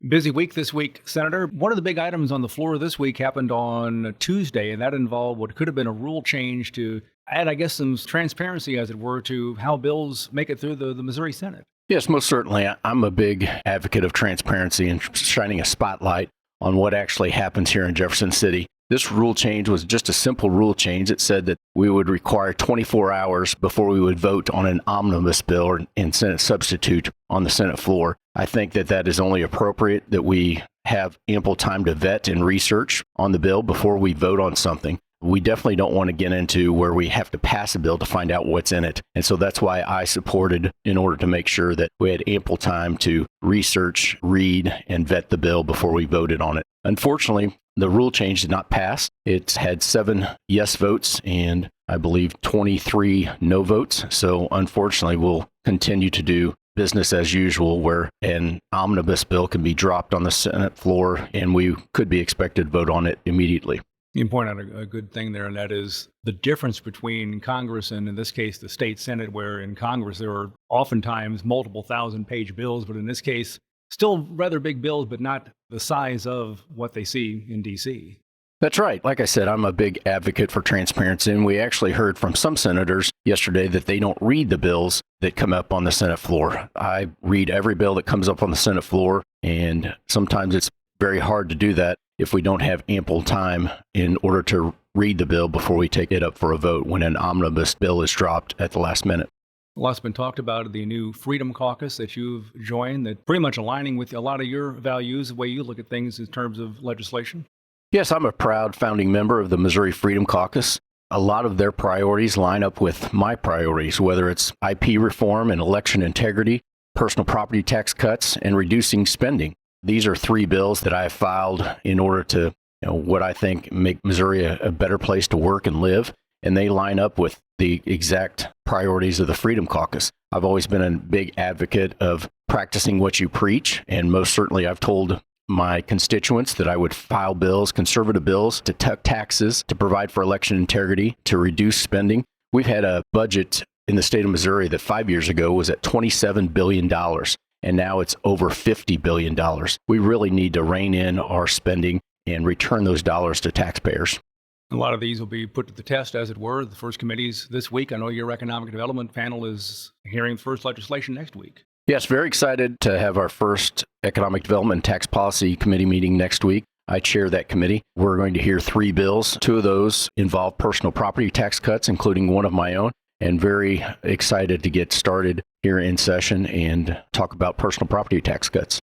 Busy week this week, Senator. One of the big items on the floor this week happened on Tuesday, and that involved what could have been a rule change to add, I guess, some transparency, as it were, to how bills make it through the Missouri Senate. Yes, most certainly. I'm a big advocate of transparency and shining a spotlight on what actually happens here in Jefferson City. This rule change was just a simple rule change. It said that we would require 24 hours before we would vote on an omnibus bill or in Senate substitute on the Senate floor. I think that is only appropriate that we have ample time to vet and research on the bill before we vote on something. We definitely don't want to get into where we have to pass a bill to find out what's in it. And so that's why I supported in order to make sure that we had ample time to research, read, and vet the bill before we voted on it. Unfortunately, the rule change did not pass. It had 7 yes votes and I believe 23 no votes. So unfortunately, we'll continue to do business as usual where an omnibus bill can be dropped on the Senate floor and we could be expected to vote on it immediately. You point out a good thing there, and that is the difference between Congress and, in this case, the state Senate, where in Congress there are oftentimes multiple thousand-page bills, but in this case, still rather big bills, but not the size of what they see in D.C. That's right. Like I said, I'm a big advocate for transparency, and we actually heard from some senators yesterday that they don't read the bills that come up on the Senate floor. I read every bill that comes up on the Senate floor, and sometimes it's very hard to do that if we don't have ample time in order to read the bill before we take it up for a vote when an omnibus bill is dropped at the last minute. A lot's been talked about the new Freedom Caucus that you've joined, that pretty much aligning with a lot of your values, the way you look at things in terms of legislation. Yes, I'm a proud founding member of the Missouri Freedom Caucus. A lot of their priorities line up with my priorities, whether it's IP reform and election integrity, personal property tax cuts, and reducing spending. These are 3 bills that I have filed in order to, what I think make Missouri a better place to work and live. And they line up with the exact priorities of the Freedom Caucus. I've always been a big advocate of practicing what you preach. And most certainly I've told my constituents that I would file bills, conservative bills, to cut taxes, to provide for election integrity, to reduce spending. We've had a budget in the state of Missouri that 5 years ago was at $27 billion. And now it's over $50 billion. We really need to rein in our spending and return those dollars to taxpayers. A lot of these will be put to the test, as it were. The first committees this week. I know your economic development panel is hearing the first legislation next week. Yes, very excited to have our first Economic Development and Tax Policy Committee meeting next week. I chair that committee. We're going to hear 3 bills. 2 of those involve personal property tax cuts, including one of my own. And very excited to get started here in session and talk about personal property tax cuts.